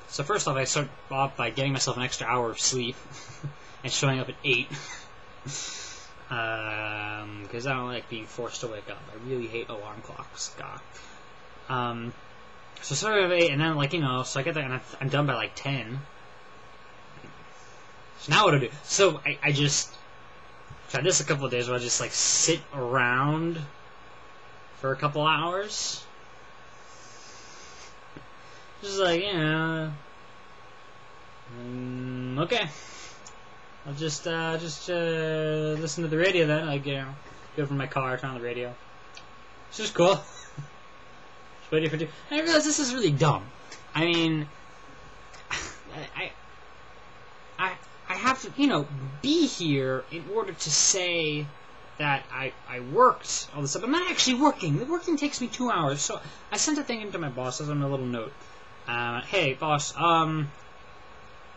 So first off, I start off by getting myself an extra hour of sleep and showing up at 8. Because I don't like being forced to wake up. I really hate alarm clocks. God. So I started at 8, and then, like, you know, so I get there, and I'm done by, like, 10. So now what do I do? So I just tried this a couple of days where I just, like, sit around for a couple hours. Just like, you know, okay. I'll just listen to the radio then. Like, you know, go from my car, turn on the radio. It's just cool. Just waiting for and I realize this is really dumb. I mean, I have to, you know, be here in order to say that I worked all this stuff. I'm not actually working. The working takes me 2 hours. So I sent a thing into my boss as a little note. Hey, boss,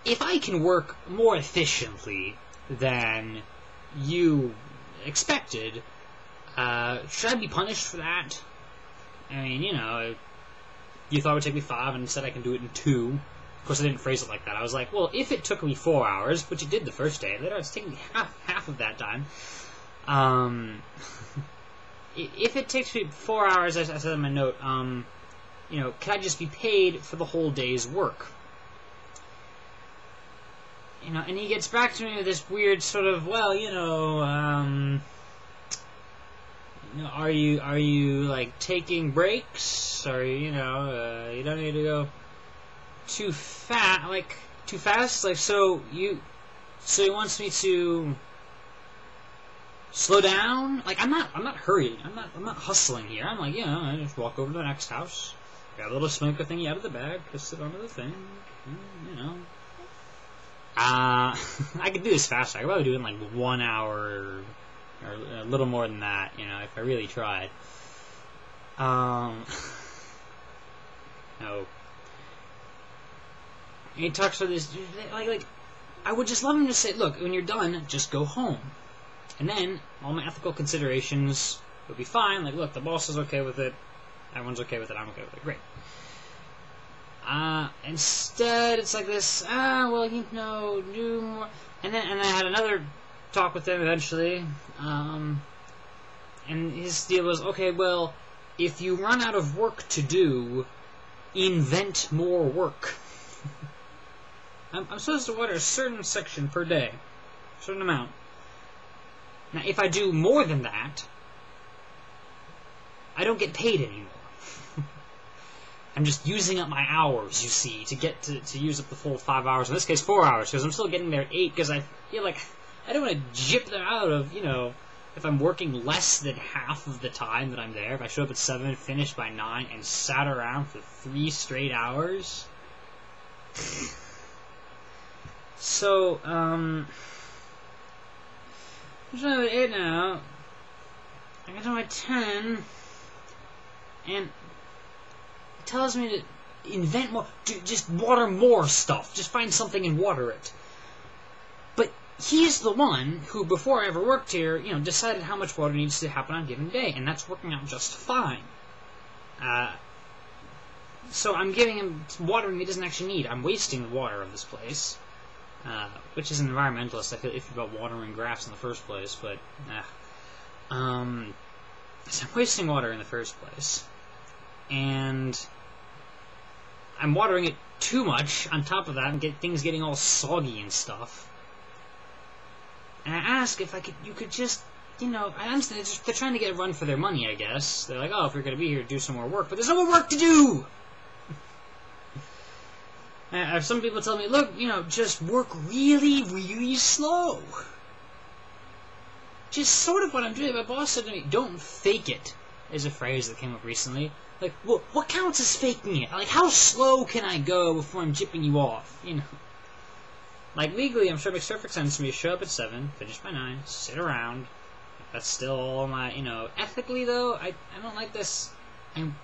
if I can work more efficiently than you expected, should I be punished for that? I mean, you know, you thought it would take me 5 and instead I can do it in 2. Of course, I didn't phrase it like that. I was like, well, if it took me 4 hours, which it did the first day, later it's taking me half of that time. If it takes me 4 hours, as I said in my note, you know, can I just be paid for the whole day's work? You know, and he gets back to me with this weird sort of, well, you know, are you like taking breaks? Or, you know, you don't need to go too fast, like, so he wants me to slow down? Like, I'm not hurried. I'm not hustling here. I'm like, you know, I just walk over to the next house, grab a little smoker thingy out of the bag, twist it onto the thing, you know. I could do this faster. I could probably do it in like 1 hour or a little more than that, you know, if I really tried. No. And he talks about this, like, I would just love him to say, look, when you're done, just go home. And then, all my ethical considerations would be fine. Like, look, the boss is okay with it, everyone's okay with it, I'm okay with it, great. Instead, it's like this, well, you know, do more. And then I had another talk with him eventually, and his deal was, okay, well, if you run out of work to do, invent more work. I'm supposed to water a certain section per day, a certain amount. Now, if I do more than that, I don't get paid anymore. I'm just using up my hours, you see, to get to use up the full 5 hours. In this case, 4 hours, because I'm still getting there at 8, because I feel like I don't want to jip them out of, you know, if I'm working less than half of the time that I'm there. If I show up at 7, finish by 9, and sat around for 3 straight hours. So, I'm showing up at 8 now. I got to my 10, and it tells me to invent more, just water more stuff. Just find something and water it. But he's the one who, before I ever worked here, you know, decided how much water needs to happen on a given day, and that's working out just fine. So I'm giving him watering he doesn't actually need. I'm wasting the water of this place, which is an environmentalist. I feel iffy about watering grass in the first place, but so I'm wasting water in the first place. And I'm watering it too much on top of that and things getting all soggy and stuff. And I ask if you could just, you know, I understand they're trying to get a run for their money, I guess. They're like, oh, if you're going to be here, do some more work. But there's no more work to do! Some people tell me, look, you know, just work really, really slow. Just sort of what I'm doing. My boss said to me, don't fake it, is a phrase that came up recently. Like, well, what counts as faking it? Like, how slow can I go before I'm jipping you off? You know? Like, legally, I'm sure it makes perfect sense for me to show up at 7, finish by 9, sit around. That's still all my, you know... Ethically, though, I don't like this. I'm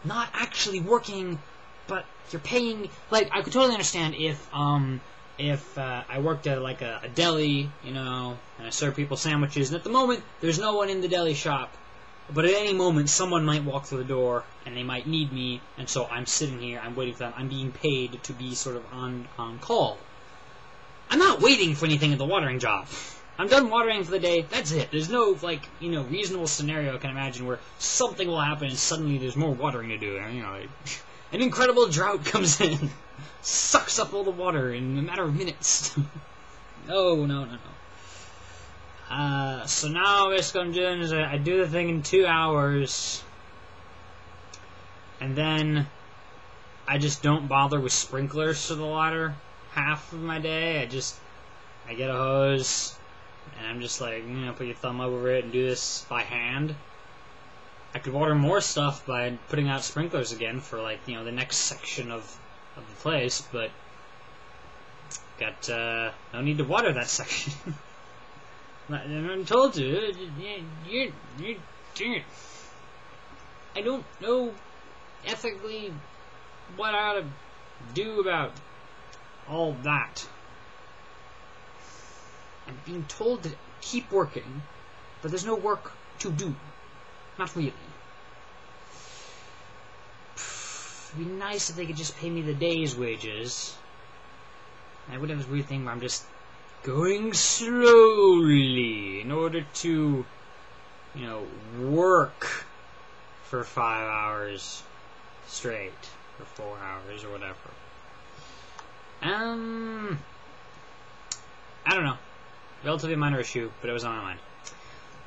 not actually working, but you're paying... Like, I could totally understand if I worked at, like, a deli, you know, and I serve people sandwiches, and at the moment, there's no one in the deli shop. But at any moment, someone might walk through the door, and they might need me, and so I'm sitting here, I'm waiting for them, I'm being paid to be sort of on call. I'm not waiting for anything at the watering job. I'm done watering for the day, that's it. There's no, like, you know, reasonable scenario I can imagine where something will happen and suddenly there's more watering to do. You know, like, an incredible drought comes in, sucks up all the water in a matter of minutes. No. So now basically what I'm doing is I do the thing in 2 hours, and then I just don't bother with sprinklers for the latter half of my day. I get a hose, and I'm just like, you know, put your thumb over it and do this by hand. I could water more stuff by putting out sprinklers again for, like, you know, the next section of the place, but got no need to water that section. I'm told to. You're dang it. I don't know ethically what I ought to do about all that. I'm being told to keep working, but there's no work to do. Not really. It'd be nice if they could just pay me the day's wages. I would have this weird thing where I'm just going slowly in order to, you know, work for 5 hours straight, or 4 hours, or whatever. I don't know. Relatively minor issue, but it was on my mind.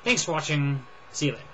Thanks for watching. See you later.